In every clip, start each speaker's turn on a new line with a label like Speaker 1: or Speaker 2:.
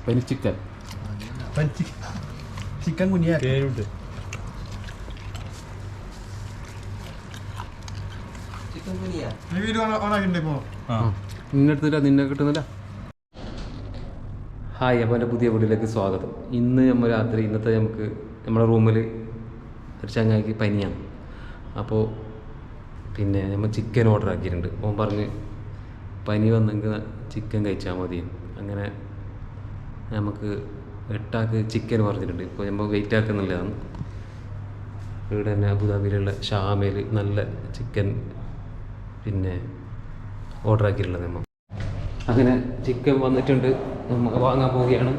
Speaker 1: പനി chicken
Speaker 2: chicken കുഞ്ഞിയ
Speaker 1: പേരുണ്ട്. നിന്നെടുത്തില്ല, നിന്നെ കിട്ടുന്നില്ല. ഹായ്, അപ്പോൾ എൻ്റെ പുതിയ വീട്ടിലേക്ക് സ്വാഗതം. ഇന്ന് നമ്മൾ രാത്രി നമുക്ക് നമ്മുടെ റൂമിൽ ഒരു ചങ്ങായിക്ക് പനിയാണ്. അപ്പോൾ പിന്നെ നമ്മൾ ചിക്കൻ ഓർഡർ ആക്കിയിട്ടുണ്ട്. ഓൻ പറഞ്ഞ് പനി വന്നെങ്കിൽ ചിക്കൻ കഴിച്ചാൽ മതി. അങ്ങനെ നമുക്ക് 8 ആൾക്ക് ചിക്കൻ പറഞ്ഞിട്ടുണ്ട്. ഇപ്പോൾ നമ്മൾ വെയിറ്റ് ആക്കുന്നില്ലതാണ്. ഇവിടെ തന്നെ അബുദാബിയിലുള്ള ഷാമയിൽ നല്ല ചിക്കൻ പിന്നെ ഓർഡർ ആക്കിയിട്ടുള്ളത് നമ്മൾ. അങ്ങനെ ചിക്കൻ വന്നിട്ടുണ്ട്, നമ്മൾ വാങ്ങാൻ പോവുകയാണ്.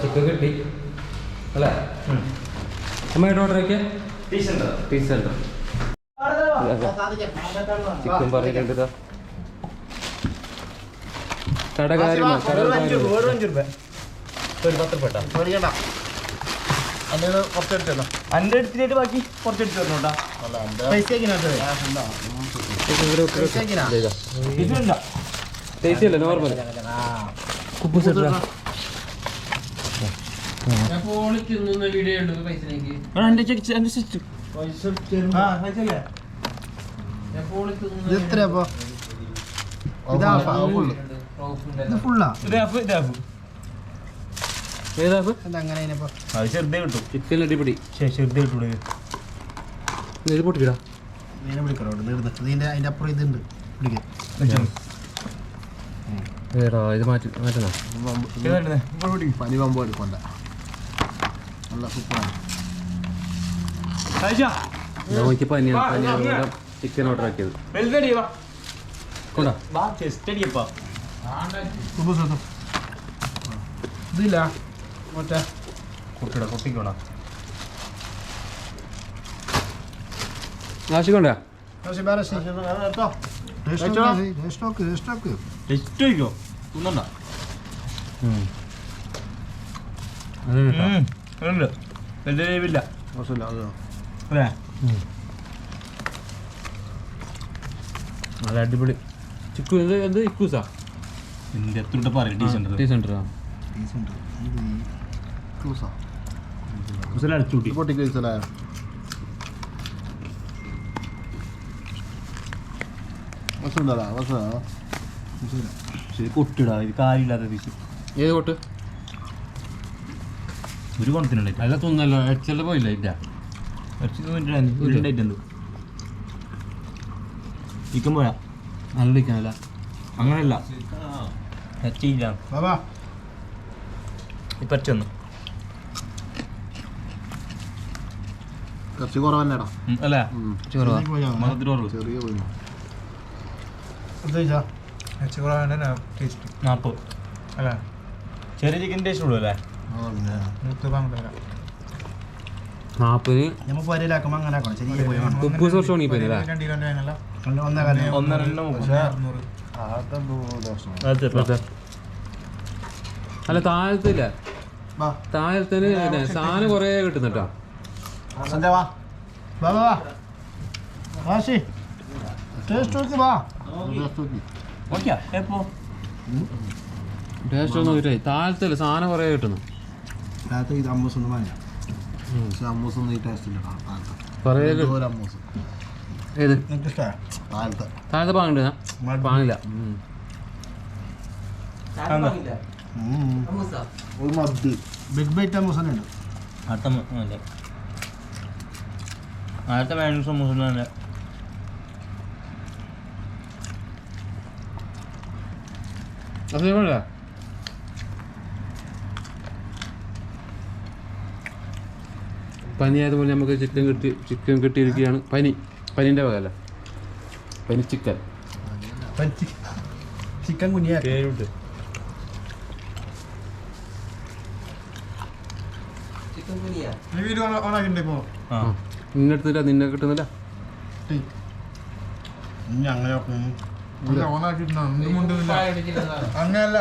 Speaker 1: ചിക്കൻ കിട്ടി അല്ലേ? അമ്മയായിട്ട് ഓർഡർ ആക്കിയ പീസ് സെൻ്റർ ചിക്കൻ പറഞ്ഞിട്ടുണ്ട്. കടകാരി
Speaker 2: ബാക്കി കുറച്ചെടുത്ത് തരണോട്ടാ.
Speaker 1: ടേസ്റ്റ് നോർമൽ കുബൂസ് ചിക്കൻ അടിപൊളി. പൊട്ടിക്കടാ
Speaker 2: അതിന്റെ അപ്പുറം ഇതുണ്ട്.
Speaker 1: ഇത് മാറ്റണോ?
Speaker 2: പനി പമ്പോ എടുക്കണ്ട. നല്ല സൂപ്പറാണ്.
Speaker 1: നോക്കി പനിയാണ് ചിക്കൻ ഓർഡർ ആക്കിയത്.
Speaker 2: ഇതില്ല മറ്റേ കുട്ടിക്കോടാ
Speaker 1: ആശിക്കണ്ട നല്ല അടിപൊളി ചിക്കു. എന്ത് ഇക്കൂസാ ടീ സെൻ്ററാ?
Speaker 2: കൊട്ടിടാ ഇത് കാര്യമില്ലാത്ത പീസ്.
Speaker 1: ഏത് കൊട്ട്?
Speaker 2: ഒരു കൊണത്തിനുണ്ടായിട്ട്
Speaker 1: അല്ല തോന്നല്ലോ, എച്ചല്ല പോയില്ല. ഇല്ല
Speaker 2: ചിക്കൻ പോയാ
Speaker 1: നല്ല ഇരിക്കാനല്ല,
Speaker 2: അങ്ങനല്ല ഇപ്പൊന്ന് കുറച്ച് കുറവന്നെടാ അല്ലേ? ചെറിയ ചിക്കൻ ടേസ്റ്റ് ഉള്ളൂ അല്ലേ?
Speaker 1: 40 കുബൂസ് കുറച്ച് ഉണങ്ങിപ്പോയില്ലേ? അല്ല താഴത്തില്ല, താഴത്തിന് സാധനം കുറേ കിട്ടുന്നുട്ടോ. ടേസ്റ്റ് ഒന്നും കിട്ടില്ല, താഴത്തില്ല സാധനം കുറേ കിട്ടുന്നു. ഏത് താഴത്തെ പാങ്ങുണ്ട്? പാങ്ങില്ല.
Speaker 2: ബിഗ് ബൈറ്റ് സമൂസ
Speaker 1: പനിയായതുപോലെ നമുക്ക് ചിക്കൻ കിട്ടിയിരിക്കുകയാണ്. പനീൻ്റെ വകയല്ല, പനി ചിക്കൻ
Speaker 2: കുഞ്ഞിയ
Speaker 1: പേരുണ്ട്.
Speaker 2: നിന്നെ കിട്ടുന്നില്ല.
Speaker 3: അങ്ങനല്ല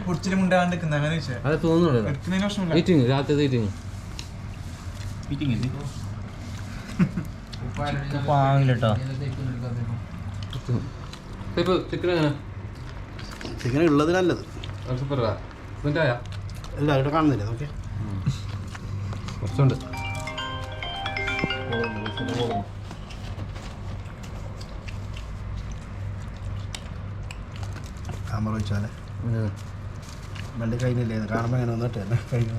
Speaker 3: പൊടിച്ചിട്ട് മുണ്ടാണ്ട് അങ്ങനെ വെച്ചാൽ
Speaker 1: അത് തോന്നുന്നുണ്ടല്ലോ
Speaker 3: എടുക്കുന്നതിന് പ്രശ്നമില്ല
Speaker 1: ഈറ്റിങ് രാത്രി ഈറ്റിങ്
Speaker 2: വാങ്ങില്ലട്ടോ
Speaker 1: ഇപ്പോൾ ചിക്കൻ എങ്ങനെ
Speaker 2: ചിക്കൻ ഉള്ളത് നല്ലത്
Speaker 1: സൂപ്പറാ എന്നിട്ടായ
Speaker 2: അല്ല ഇവിടെ കാണുന്നില്ല നോക്കിയാ
Speaker 1: കുറച്ചുണ്ട്
Speaker 2: ക്യാമറ വെച്ചാലേ രണ്ട് കഴിഞ്ഞില്ലേ കാണുമ്പോൾ അങ്ങനെ വന്നിട്ട് തന്നെ കഴിഞ്ഞ